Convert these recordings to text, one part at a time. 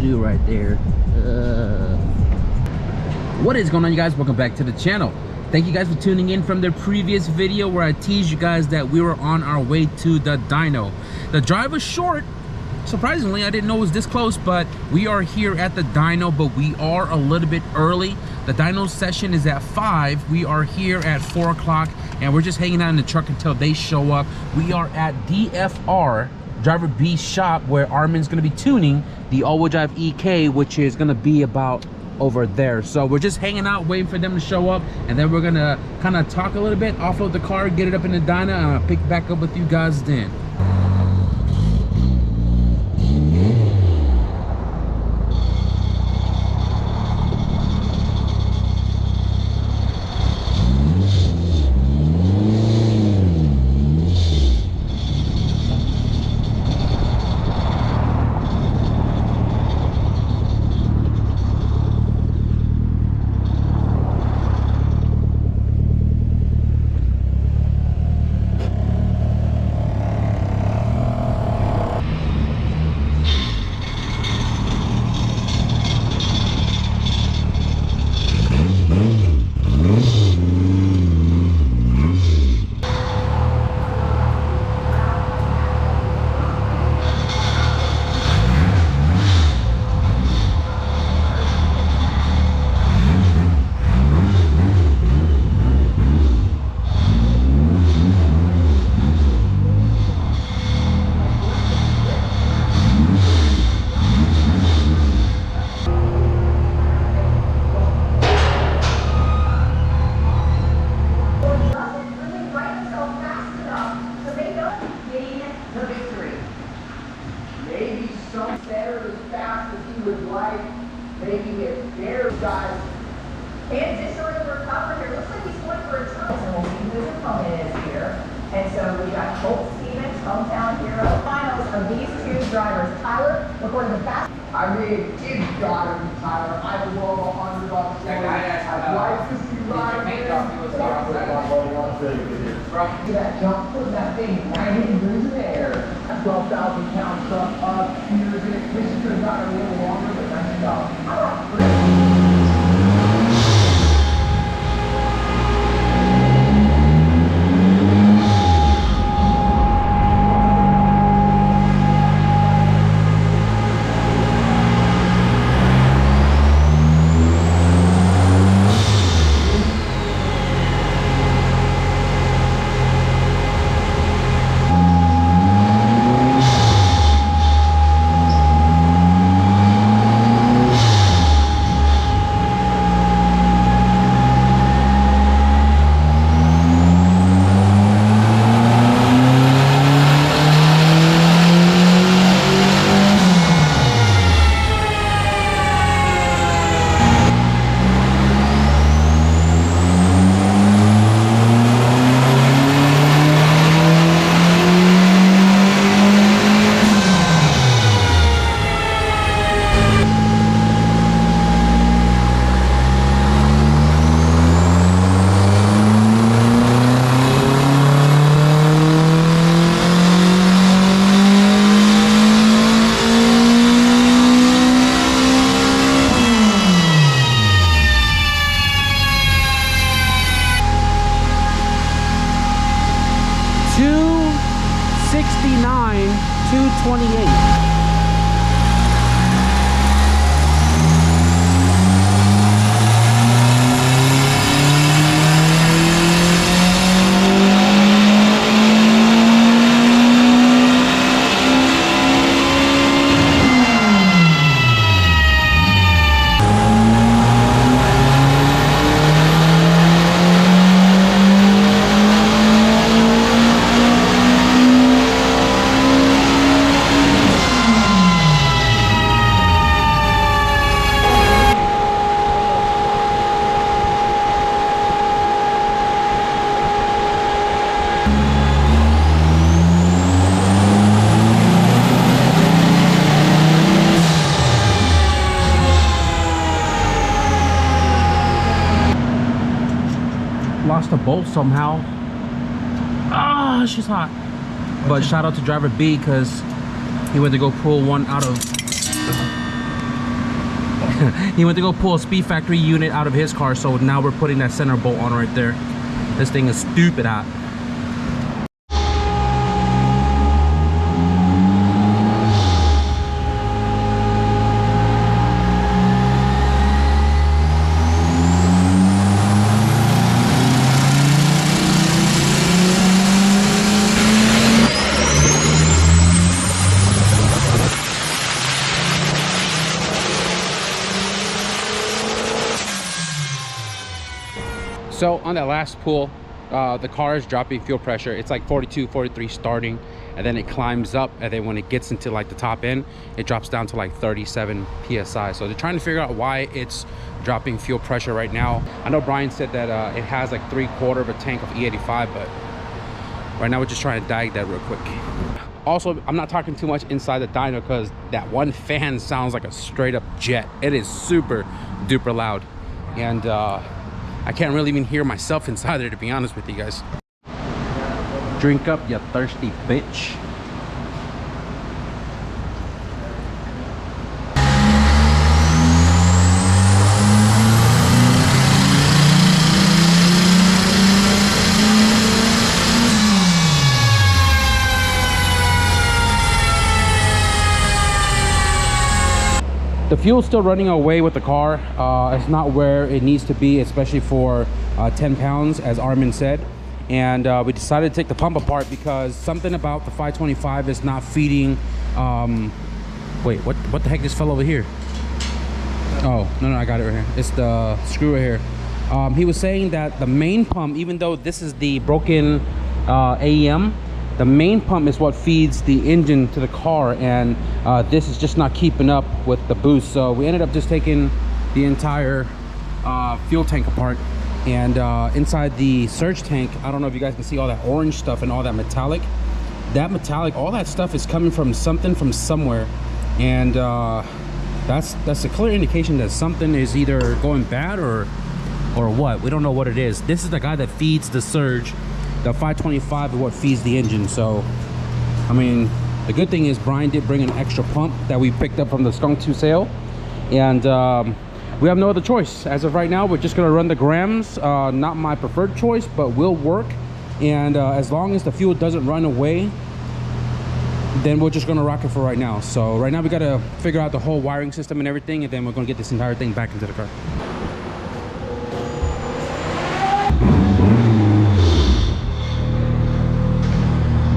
doo-doo right there. What is going on, you guys? Welcome back to the channel. Thank you guys for tuning in from the previous video where I teased you guys that we were on our way to the dyno. The drive was short. Surprisingly, I didn't know it was this close, but we are here at the dyno, but we are a little bit early. The dyno session is at 5. We are here at 4 o'clock, and we're just hanging out in the truck until they show up. We are at DFR, Driver B's shop, where Armin's going to be tuning the all-wheel drive EK, which is going to be about over there. So we're just hanging out, waiting for them to show up, and then we're going to kind of talk a little bit, offload the car, get it up in the dyno, and I'll pick back up with you guys then. That jump, put that thing 90 degrees in the air. That 12,000 pound truck up, years in it. This could have gotten a little longer, but nice job. Lost a bolt somehow. Ah, she's hot. But shout out to driver B, because he went to go pull one out of He went to go pull a Speed Factory unit out of his car, so now we're putting that center bolt on right there. This thing is stupid hot. So on that last pull, the car is dropping fuel pressure. It's like 42, 43 starting, and then it climbs up, and then when it gets into like the top end, it drops down to like 37 psi. So they're trying to figure out why it's dropping fuel pressure right now. I know Brian said that it has like 3/4 of a tank of E85, but right now we're just trying to diag that real quick. Also, I'm not talking too much inside the dyno because that one fan sounds like a straight up jet. It is super duper loud, and I can't really even hear myself inside there, to be honest with you guys. Drink up, you thirsty bitch. The fuel's still running away with the car. It's not where it needs to be, especially for 10 pounds, as Armin said. And we decided to take the pump apart because something about the 525 is not feeding. Wait, what the heck just fell over here? Oh, no, I got it right here. It's the screw right here. He was saying that the main pump, even though this is the broken AEM, the main pump is what feeds the engine to the car, and this is just not keeping up with the boost. So we ended up just taking the entire fuel tank apart, and inside the surge tank, I don't know if you guys can see all that orange stuff and all that metallic. That metallic, all that stuff is coming from something from somewhere, and that's a clear indication that something is either going bad or what. We don't know what it is. This is the guy that feeds the surge. The 525 is what feeds the engine. So I mean, the good thing is Brian did bring an extra pump that we picked up from the Skunk 2 sale, and we have no other choice. As of right now, we're just gonna run the grams. Not my preferred choice, but will work. And as long as the fuel doesn't run away, then we're just gonna rock it for right now. So right now we gotta figure out the whole wiring system and everything, and then we're gonna get this entire thing back into the car.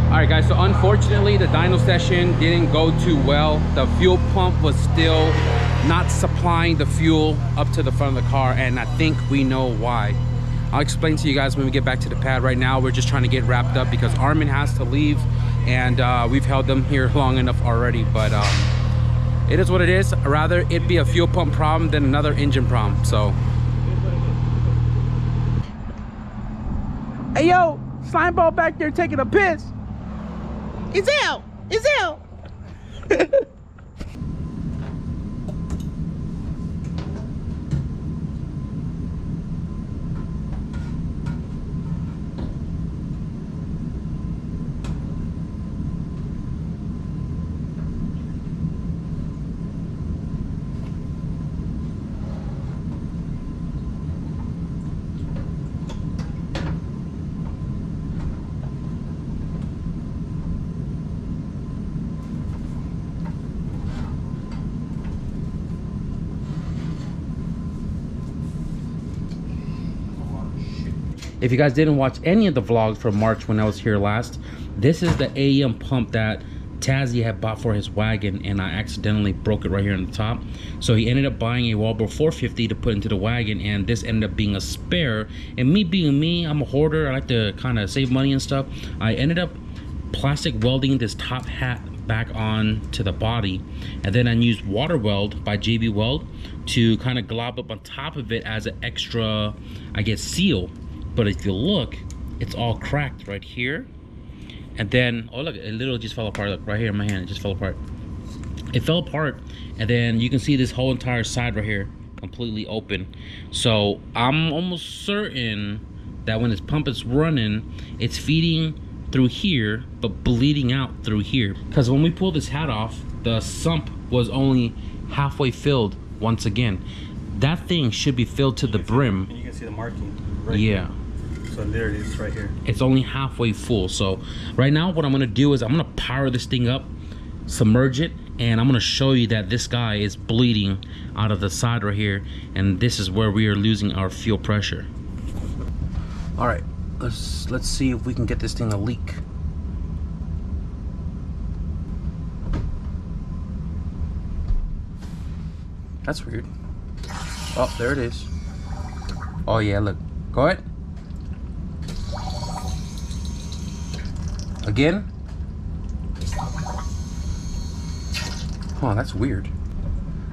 Alright guys, so unfortunately the dyno session didn't go too well. The fuel pump was still not supplying the fuel up to the front of the car, and I think we know why. I'll explain to you guys when we get back to the pad. Right now we're just trying to get wrapped up because Armin has to leave, and we've held them here long enough already. But it is what it is. I'd rather it be a fuel pump problem than another engine problem. So hey yo, slime ball back there taking a piss. It's out! It's out! If you guys didn't watch any of the vlogs from March when I was here last, this is the AEM pump that Tazzy had bought for his wagon, and I accidentally broke it right here on the top. So he ended up buying a Walbro 450 to put into the wagon, and this ended up being a spare. And me being me, I'm a hoarder. I like to kind of save money and stuff. I ended up plastic welding this top hat back on to the body, and then I used water weld by JB Weld to kind of glob up on top of it as an extra, I guess, seal. But if you look, it's all cracked right here. And then, oh look, it literally just fell apart. Look, right here in my hand, it just fell apart. It fell apart, and then you can see this whole entire side right here completely open. So I'm almost certain that when this pump is running, it's feeding through here, but bleeding out through here. Because when we pulled this hat off, the sump was only halfway filled once again. That thing should be filled to the brim. And you can see the marking right Yeah. here. So there it is right here. It's only halfway full. So right now what I'm gonna do is I'm gonna power this thing up, submerge it, and I'm gonna show you that this guy is bleeding out of the side right here, and this is where we are losing our fuel pressure. All right, let's see if we can get this thing to leak. That's weird. Oh, there it is. Oh yeah, look. Go ahead. Again. Oh, that's weird.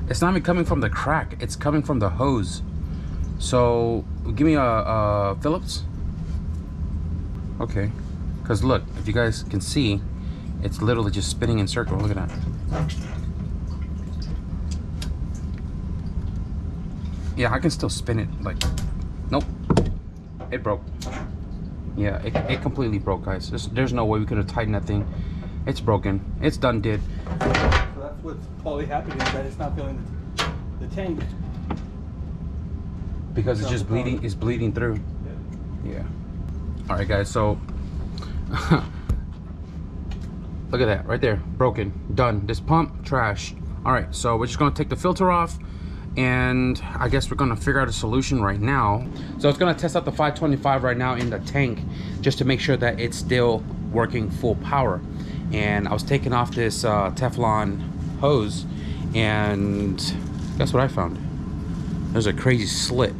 It's not even coming from the crack. It's coming from the hose. So, give me a Phillips. Okay. Because look, if you guys can see, it's literally just spinning in circle. Look at that. Yeah, I can still spin it. Like, nope. It broke. Yeah, it completely broke, guys. There's no way we could have tightened that thing. It's broken. It's done did. So that's what's probably happening, is that it's not filling the tank. Because it's just bleeding. It's bleeding through. Yeah. All right, guys. So look at that right there. Broken. Done. This pump trash. All right. So we're just gonna take the filter off, and I guess we're gonna figure out a solution right now. So it's gonna test out the 525 right now in the tank, just to make sure that it's still working full power. And I was taking off this Teflon hose, and guess what I found? There's a crazy slit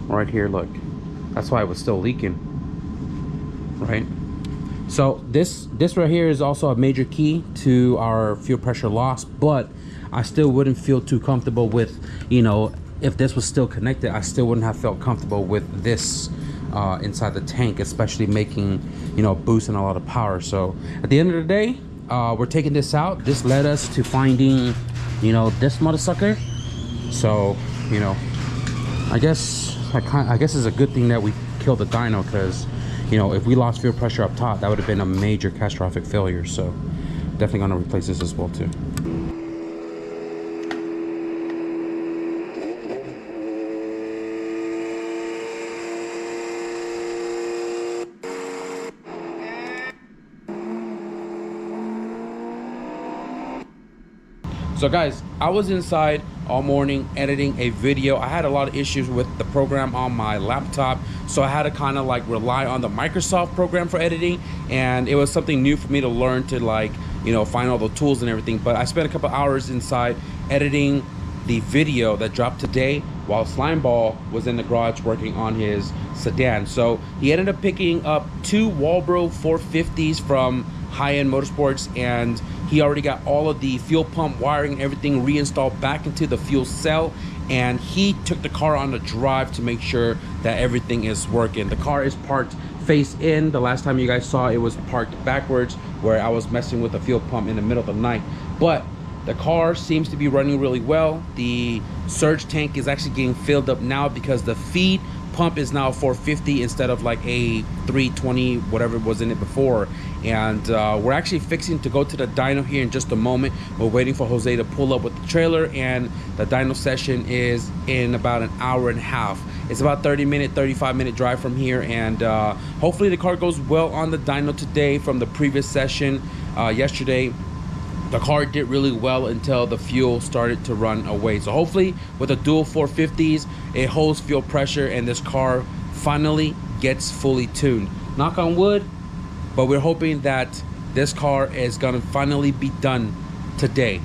right here. Look, that's why it was still leaking, right? So this right here is also a major key to our fuel pressure loss, but I still wouldn't feel too comfortable with, you know, if this was still connected, I still wouldn't have felt comfortable with this inside the tank, especially making, you know, boosting a lot of power. So at the end of the day, we're taking this out. This led us to finding, you know, this mother sucker. So, you know, I guess it's a good thing that we killed the dyno, because, you know, if we lost fuel pressure up top, that would have been a major catastrophic failure. So definitely gonna replace this as well too. So guys, I was inside all morning editing a video. I had a lot of issues with the program on my laptop, so I had to kind of like rely on the Microsoft program for editing, and it was something new for me to learn to, like, you know, find all the tools and everything. But I spent a couple hours inside editing the video that dropped today while Slimeball was in the garage working on his Sedan. So he ended up picking up 2 Walbro 450s from High-End Motorsports, and he already got all of the fuel pump wiring and everything reinstalled back into the fuel cell, and he took the car on the drive to make sure that everything is working. The car is parked face in. The last time you guys saw, it was parked backwards, where I was messing with the fuel pump in the middle of the night. But the car seems to be running really well. The surge tank is actually getting filled up now, because the feed pump is now 450 instead of like a 320, whatever was in it before. And we're actually fixing to go to the dyno here in just a moment. We're waiting for Jose to pull up with the trailer, and the dyno session is in about an hour and a half. It's about 35-minute drive from here, and hopefully the car goes well on the dyno today. From the previous session yesterday, the car did really well until the fuel started to run away. So hopefully with the dual 450s, it holds fuel pressure and this car finally gets fully tuned. Knock on wood, but we're hoping that this car is gonna finally be done today.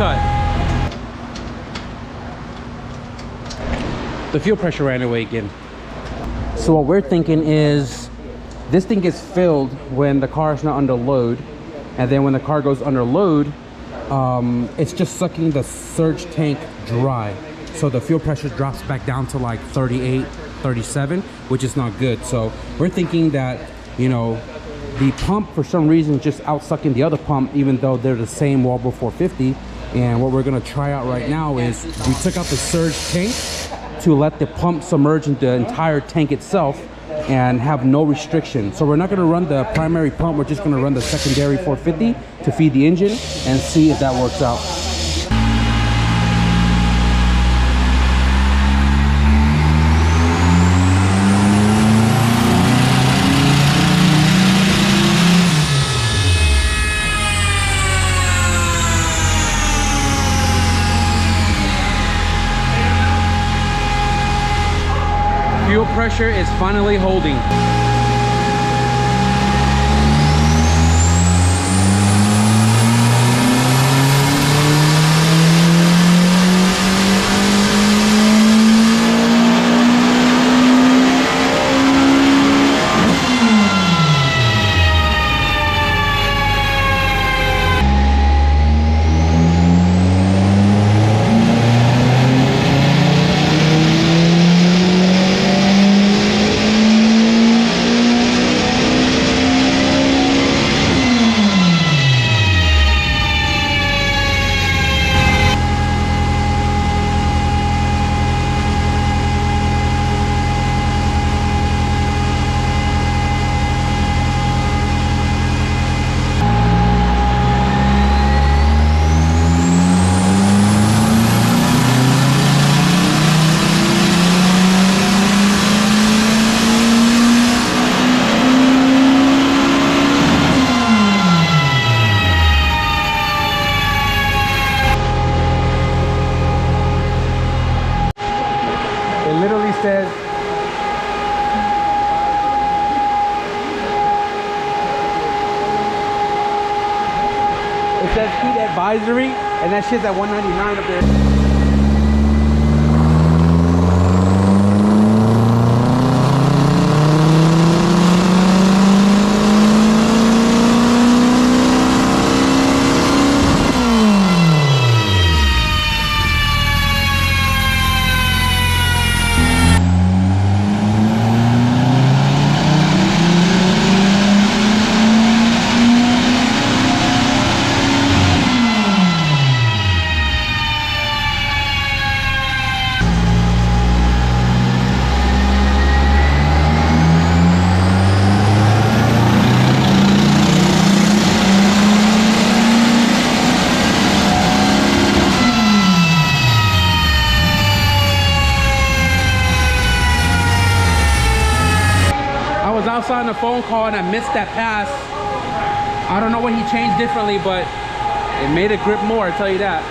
cut. The fuel pressure ran away again. So what we're thinking is this thing gets filled when the car is not under load, and then when the car goes under load, it's just sucking the surge tank dry. So the fuel pressure drops back down to like 38, 37, which is not good. So we're thinking that, you know, the pump for some reason is just out sucking the other pump, even though they're the same wallboard 450. And what we're gonna try out right now is we took out the surge tank to let the pump submerge into the entire tank itself and have no restriction. So we're not gonna run the primary pump, we're just gonna run the secondary 450 to feed the engine and see if that works out. Fuel pressure is finally holding. Says it says heat advisory, and that shit's at 199 up there. On a phone call and I missed that pass. I don't know what he changed differently, but it made it grip more, I'll tell you that.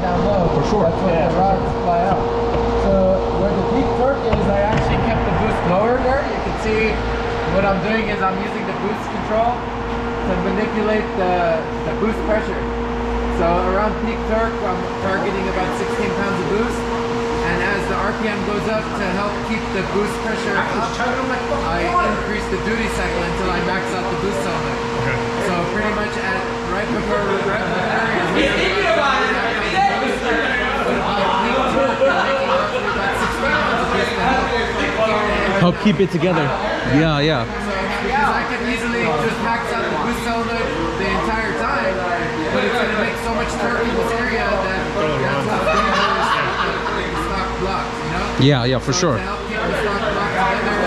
Down low, for sure. That's what the rods fly out. So where the peak torque is, I actually kept the boost lower there. You can see what I'm doing is I'm using the boost control to manipulate the boost pressure. So around peak torque, I'm targeting about 16 pounds of boost. And as the RPM goes up to help keep the boost pressure up, I increase the duty cycle until I max out the boost cycle. Okay. So pretty much at right before help keep it together. Yeah, yeah. So, because I can easily just max out the boost cylinder the entire time, but it's going to make so much torque in this area that that's what's dangerous with the stock blocks, you know? Yeah, yeah, for sure. To help keep the stock blocks together,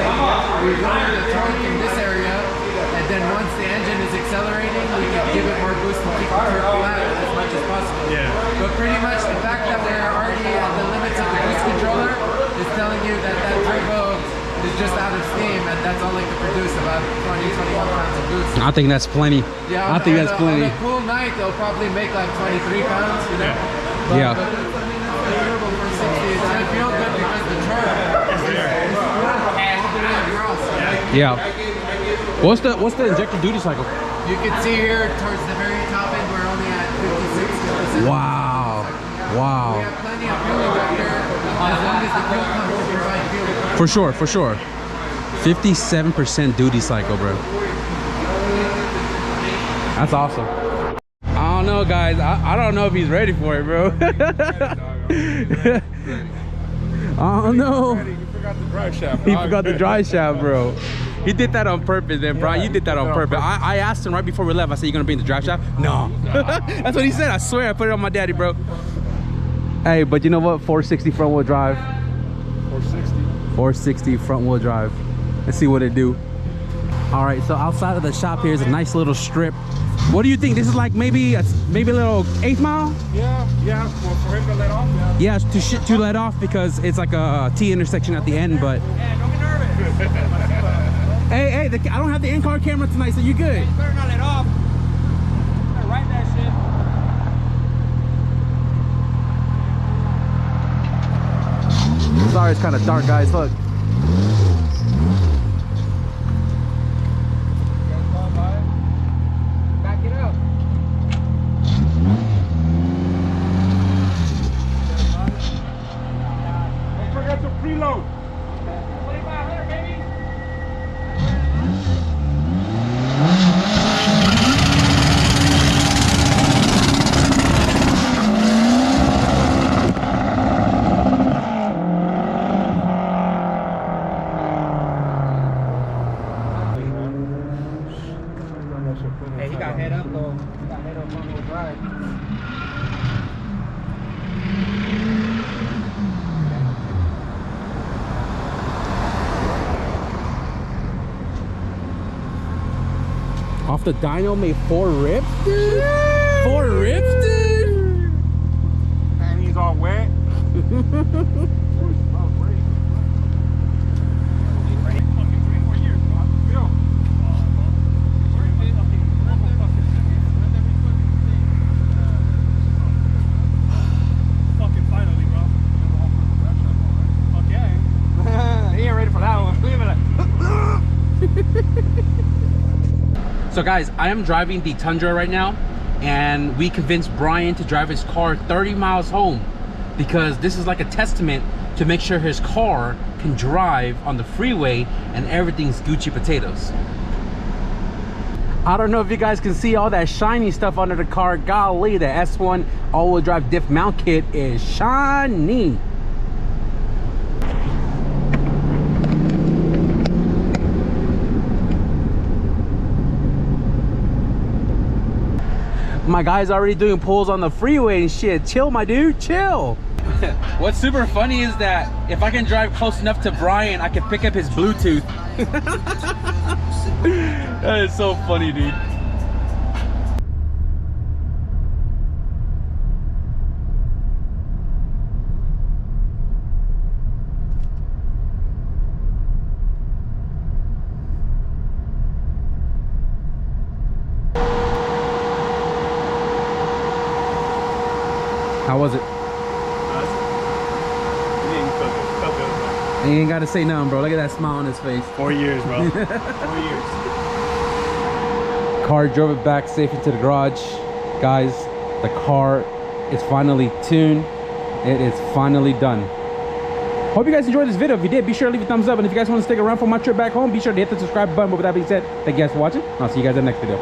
we lower the torque in this area, and then once the engine is accelerating, we can give it more boost and keep the torque flat as much as possible. Yeah. But pretty much the fact that we're already at the limits of the boost controller is telling you that that turbo is just out of steam, and that's only to produce about 20-21 pounds of boost. I think that's plenty. Yeah, I think that's plenty. On a cool night, they'll probably make like 23 pounds, you know? But, Yeah. But it's, I mean, it's durable for 60. It's gonna feel good because the turn is all the way across. Yeah. What's the injector duty cycle? You can see here towards the very top end, we're only at 56%. Wow. We Wow. have plenty of fuel injector as long as the fuel comes to provide fuel. For sure, for sure. 57% duty cycle, bro. That's awesome. I don't know, guys. I don't know if he's ready for it, bro. I don't know. You forgot the drive shaft. He forgot the drive shaft, bro. He did that on purpose, man, Brian. You did that on purpose. I asked him right before we left. I said, "You gonna bring the drive shaft?" No. That's what he said. I swear, I put it on my daddy, bro. Hey, but you know what? 460 front wheel drive. 460. 460 front wheel drive. Let's see what it do. All right, so outside of the shop here is a nice little strip. What do you think? This is like maybe a little 8th mile? Yeah, for him to let off. Yeah, to let off because it's like a T intersection at the end, but. Yeah, don't be nervous. Hey, I don't have the in-car camera tonight, so you good. You better not let off. You better write that shit. Sorry, it's kind of dark, guys. Look. Back it up. Don't forget to preload. 2500, baby. Hey, he got head up though. He got head up front wheel drive. Off the dyno made 4 rips, dude. 4 rips, dude. And he's all wet. So guys, I am driving the Tundra right now, and we convinced Brian to drive his car 30 miles home because this is like a testament to make sure his car can drive on the freeway and everything's Gucci potatoes. I don't know if you guys can see all that shiny stuff under the car. Golly, the S1 all-wheel drive diff mount kit is shiny. My guy's already doing pulls on the freeway and shit. Chill, my dude, chill. What's super funny is that if I can drive close enough to Brian, I can pick up his Bluetooth. That is so funny, dude. How was it? You ain't gotta say nothing, bro. Look at that smile on his face. 4 years, bro. 4 years. Car drove it back safe into the garage. Guys, the car is finally tuned. It is finally done. Hope you guys enjoyed this video. If you did, be sure to leave a thumbs up. And if you guys want to stick around for my trip back home, be sure to hit the subscribe button. But with that being said, thank you guys for watching. I'll see you guys in the next video.